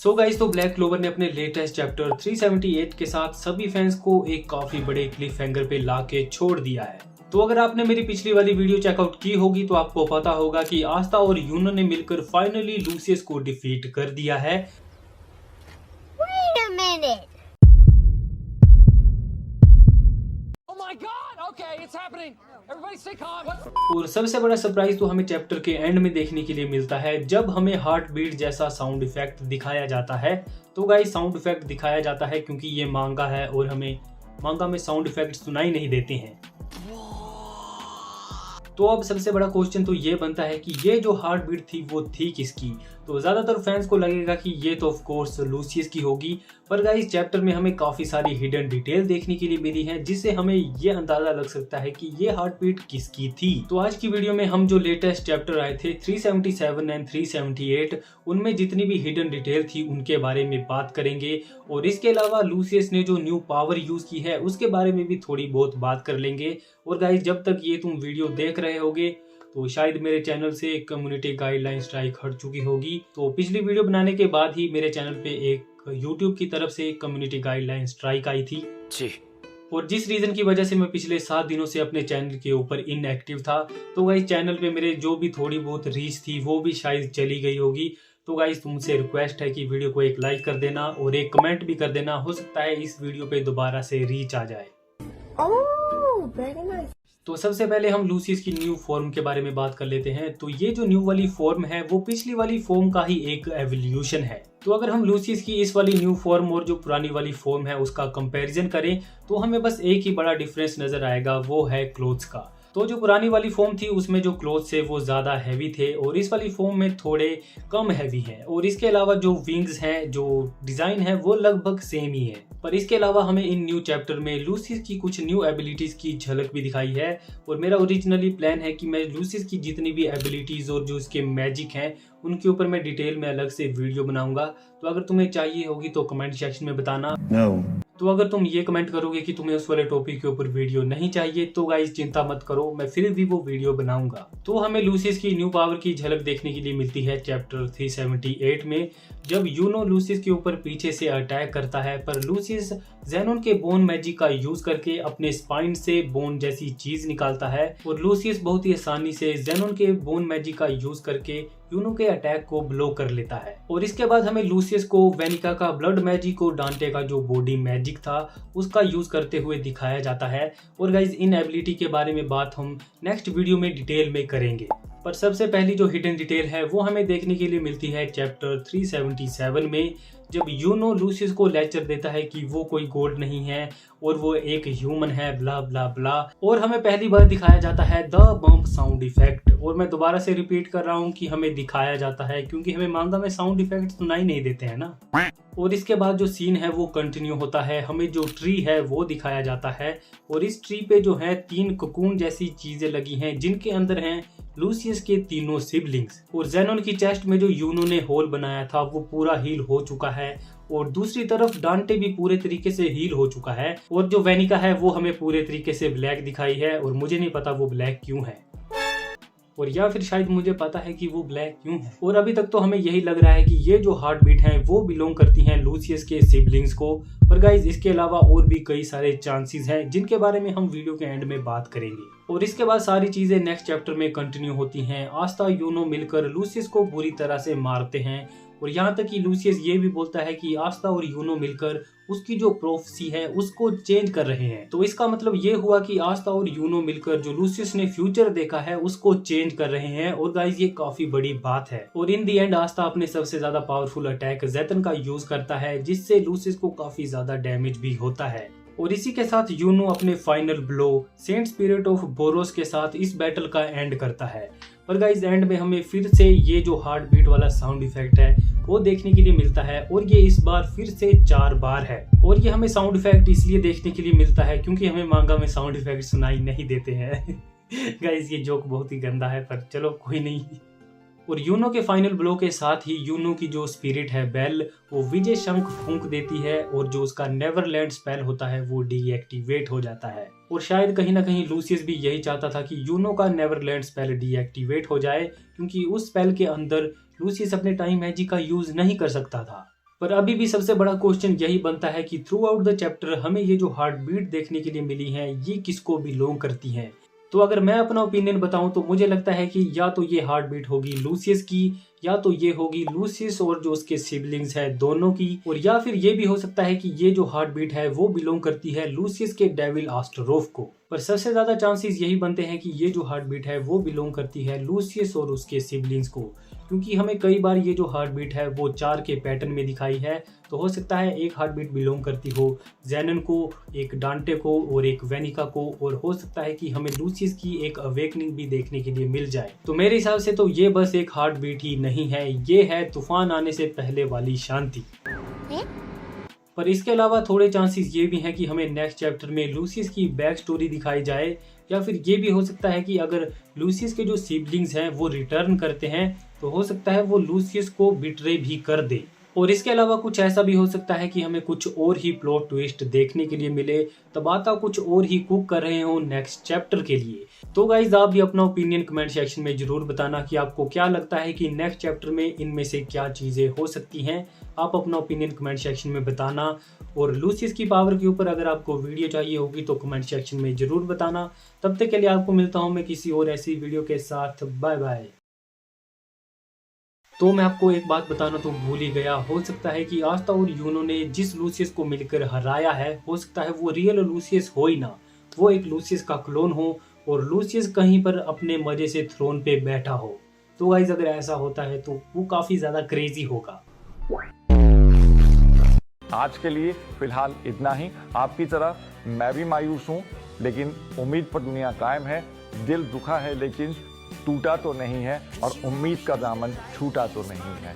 So guys, तो black clover ने अपने लेटेस्ट चैप्टर 378 के साथ सभी फैंस को एक काफी बड़े क्लिफ हैंगर पे लाके छोड़ दिया है। तो अगर आपने मेरी पिछली वाली वीडियो चेकआउट की होगी तो आपको पता होगा कि आस्था और यूनो ने मिलकर फाइनली लूसियस को डिफीट कर दिया है। Wait a minute. Oh my God! Okay, it's happening. Everybody stay calm. और सबसे बड़ा सरप्राइज तो हमें चैप्टर के एंड में देखने के लिए मिलता है, जब हमें हार्ट बीट जैसा साउंड इफेक्ट दिखाया जाता है। तो गाइस, साउंड इफेक्ट दिखाया जाता है क्योंकि ये मांगा है और हमें मांगा में साउंड इफेक्ट सुनाई नहीं देते हैं। तो अब सबसे बड़ा क्वेश्चन तो ये बनता है कि ये जो हार्ट बीट थी वो थी किसकी। तो ज्यादातर फैंस को लगेगा कि ये तो ऑफ कोर्स लूसियस की होगी, पर गाइस चैप्टर में हमें काफी सारी हिडन डिटेल देखने के लिए मिली है, जिससे हमें ये अंदाजा लग सकता है कि ये हार्ट बीट किसकी थी। तो आज की वीडियो में हम जो लेटेस्ट चैप्टर आए थे 377 एंड 378, उनमें जितनी भी हिडन डिटेल थी उनके बारे में बात करेंगे, और इसके अलावा लूसियस ने जो न्यू पावर यूज की है उसके बारे में भी थोड़ी बहुत बात कर लेंगे। और गाइस, जब तक ये तुम वीडियो देख रहे होगे तो शायद मेरे चैनल से एक कम्युनिटी गाइडलाइन स्ट्राइक हट चुकी होगी। तो पिछली वीडियो बनाने के बाद ही मेरे चैनल पे एक YouTube की तरफ से कम्युनिटी गाइडलाइन स्ट्राइक आई थी जी। और जिस रीजन की वजह से मैं पिछले 7 दिनों से अपने चैनल के ऊपर इनएक्टिव था। तो गाइस, चैनल पे मेरे जो भी थोड़ी बहुत रीच थी वो भी शायद चली गई होगी। तो गाइस, तुमसे रिक्वेस्ट है कि वीडियो को एक लाइक कर देना और एक कमेंट भी कर देना। हो सकता है इस वीडियो पे दोबारा से रीच आ जाए। Oh, very nice. तो सबसे पहले हम लूसियस की न्यू फॉर्म के बारे में बात कर लेते हैं। तो ये जो न्यू वाली फॉर्म है वो पिछली वाली फॉर्म का ही एक एवोल्यूशन है। तो अगर हम लूसियस की इस वाली न्यू फॉर्म और जो पुरानी वाली फॉर्म है उसका कंपैरिजन करें तो हमें बस एक ही बड़ा डिफरेंस नजर आएगा, वो है क्लोथ्स का। तो जो पुरानी वाली फॉर्म थी उसमें जो क्लोथ्स थे वो ज्यादा हैवी थे और इस वाली फॉर्म में थोड़े कम हैवी हैं। और इसके अलावा जो विंग्स हैं, जो डिजाइन है वो लगभग सेम ही है। पर इसके अलावा हमें इन न्यू चैप्टर में लूसियस की कुछ न्यू एबिलिटीज की झलक भी दिखाई है। और मेरा ओरिजिनली प्लान है कि मैं लूसियस की जितनी भी एबिलिटीज और जो इसके मैजिक हैं उनके ऊपर मैं डिटेल में अलग से वीडियो बनाऊंगा। तो अगर तुम्हें चाहिए होगी तो कमेंट सेक्शन में बताना। तो अगर तुम ये कमेंट करोगे कि तुम्हें उस वाले टॉपिक के ऊपर वीडियो नहीं चाहिए तो गाइस चिंता मत करो, मैं फिर भी वो वीडियो बनाऊंगा। तो हमें लूसियस की न्यू पावर की झलक देखने के लिए मिलती है चैप्टर 378 में, जब यूनो लूसियस के ऊपर पीछे से अटैक करता है। पर लूसियस ज़ेनोन के बोन मैजिक का यूज करके अपने स्पाइन से बोन जैसी चीज निकालता है और लूसियस बहुत ही आसानी से ज़ेनोन के बोन मैजिक का यूज करके यूनो के अटैक को ब्लो कर लेता है। और इसके बाद हमें लूसियस को वेनिका का ब्लड मैजिक और डांटे का जो बॉडी मैजिक था उसका यूज करते हुए दिखाया जाता है। और गाइज, इन एबिलिटी के बारे में बात हम नेक्स्ट वीडियो में डिटेल में करेंगे। पर सबसे पहली जो हिडन डिटेल है वो हमें देखने के लिए मिलती है चैप्टर 377 में, जब यूनो लूसियस को लेक्चर देता है कि वो कोई गॉड नहीं है और वो एक ह्यूमन है, ब्ला ब्ला ब्ला। और हमें पहली बार दिखाया जाता है द बम्प साउंड इफेक्ट। और मैं दोबारा से रिपीट कर रहा हूँ कि हमें दिखाया जाता है क्योंकि हमें मांगा में साउंड इफेक्ट सुनाई नहीं देते हैं ना। और इसके बाद जो सीन है वो कंटिन्यू होता है, हमें जो ट्री है वो दिखाया जाता है और इस ट्री पे जो है 3 कोकून जैसी चीजें लगी हैं जिनके अंदर हैं लूसियस के तीनों सिबलिंग्स। और ज़ेनोन की चेस्ट में जो यूनो ने होल बनाया था वो पूरा हील हो चुका है और दूसरी तरफ डांटे भी पूरे तरीके से हील हो चुका है। और जो वेनिका है वो हमें पूरे तरीके से ब्लैक दिखाई है और मुझे नहीं पता वो ब्लैक क्यों है, और या फिर शायद मुझे पता है कि वो ब्लैक क्यों है। और अभी तक तो हमें यही लग रहा है कि ये जो हार्ट बीट हैं वो बिलोंग करती हैं लूसियस के सिबलिंग्स को। पर गाइज, इसके अलावा और भी कई सारे चांसेस हैं जिनके बारे में हम वीडियो के एंड में बात करेंगे। और इसके बाद सारी चीजें नेक्स्ट चैप्टर में कंटिन्यू होती हैं। आस्था यूनो मिलकर लूसियस को बुरी तरह से मारते हैं और यहाँ तक कि लूसियस ये भी बोलता है कि आस्था और यूनो मिलकर उसकी जो प्रोफेसी है उसको चेंज कर रहे हैं। तो इसका मतलब ये हुआ कि आस्था और यूनो मिलकर जो लूसियस ने फ्यूचर देखा है उसको चेंज कर रहे हैं। और गाइज, ये काफी बड़ी बात है। और इन दी एंड आस्था अपने सबसे ज्यादा पावरफुल अटैक ज़ेतन का यूज करता है, जिससे लूसियस को काफी ज्यादा डैमेज भी होता है। और इसी के साथ यूनो अपने final blow saint spirit of Boros के साथ इस बैटल का एंड करता है। पर गाइज, एंड में हमें फिर से ये जो हार्ट बीट वाला साउंड इफेक्ट है वो देखने के लिए मिलता है और ये इस बार फिर से 4 बार है। और ये हमें साउंड इफेक्ट इसलिए देखने के लिए मिलता है क्योंकि हमें मांगा में साउंड इफेक्ट सुनाई नहीं देते हैं। गाइज, ये जोक बहुत ही गंदा है पर चलो कोई नहीं। और यूनो के फाइनल ब्लो के साथ ही यूनो की जो स्पिरिट है बेल वो विजय शंख फूंक देती है और जो उसका नेवरलैंड स्पेल होता है वो डीएक्टिवेट हो जाता है। और शायद कहीं ना कहीं लूसियस भी यही चाहता था कि यूनो का नेवरलैंड स्पेल डीएक्टिवेट हो जाए, क्योंकि उस स्पेल के अंदर लूसियस अपने टाइम मैजिक का यूज नहीं कर सकता था। पर अभी भी सबसे बड़ा क्वेश्चन यही बनता है कि थ्रू आउट द चैप्टर हमें ये जो हार्ट बीट देखने के लिए मिली है ये किसको बिलोंग करती हैं। तो अगर मैं अपना ओपिनियन बताऊं तो मुझे लगता है कि या तो ये हार्ट बीट होगी लूसियस की, या तो ये होगी लूसियस और जो उसके सिबलिंग्स है दोनों की, और या फिर ये भी हो सकता है कि ये जो हार्ट बीट है वो बिलोंग करती है लूसियस के डेविल आस्ट्रोफ को। पर सबसे ज्यादा चांसेस यही बनते हैं कि ये जो हार्ट बीट है वो बिलोंग करती है लूसियस और उसके सिबलिंग्स को, क्योंकि हमें कई बार ये जो हार्ट बीट है वो 4 के पैटर्न में दिखाई है। तो हो सकता है एक हार्ट बीट बिलोंग करती हो जेनन को, एक डांटे को और एक वेनिका को, और हो सकता है कि हमें लूसियस की एक अवेकनिंग भी देखने के लिए मिल जाए। तो मेरे हिसाब से तो ये बस एक हार्ट बीट ही नहीं है, ये है तूफान आने से पहले वाली शांति। पर इसके अलावा थोड़े चांसेस ये भी हैं कि हमें नेक्स्ट चैप्टर में लूसियस की बैक स्टोरी दिखाई जाए, या फिर ये भी हो सकता है कि अगर लूसियस के जो सिबलिंग्स हैं वो रिटर्न करते हैं तो हो सकता है वो लूसियस को बिट्रे भी कर दे। और इसके अलावा कुछ ऐसा भी हो सकता है कि हमें कुछ और ही प्लॉट ट्विस्ट देखने के लिए मिले, तबाता कुछ और ही कुक कर रहे हो नेक्स्ट चैप्टर के लिए। तो गाइज आप भी अपना ओपिनियन कमेंट सेक्शन में जरूर बताना कि आपको क्या लगता है कि नेक्स्ट चैप्टर में इनमें से क्या चीजें हो सकती हैं। आप अपना ओपिनियन कमेंट सेक्शन में बताना, और लूसियस की पावर के ऊपर अगर आपको वीडियो चाहिए होगी तो कमेंट सेक्शन में जरूर बताना। तब तक के लिए आपको मिलता हूँ मैं किसी और ऐसी वीडियो के साथ। Bye bye. तो मैं आपको एक बात बताना तो भूल ही गया, हो सकता है कि आस्था और यूनो ने जिस लूसियस को मिलकर हराया है हो सकता है वो रियल लूसियस हो ही ना, वो एक लूसियस का क्लोन हो और लूसियस कहीं पर अपने मजे से थ्रोन पे बैठा हो। तो गाइस अगर ऐसा होता है तो वो काफी ज्यादा क्रेजी होगा। आज के लिए फिलहाल इतना ही। आपकी तरह मैं भी मायूस हूँ, लेकिन उम्मीद पर दुनिया कायम है। दिल दुखा है लेकिन टूटा तो नहीं है, और उम्मीद का दामन छूटा तो नहीं है।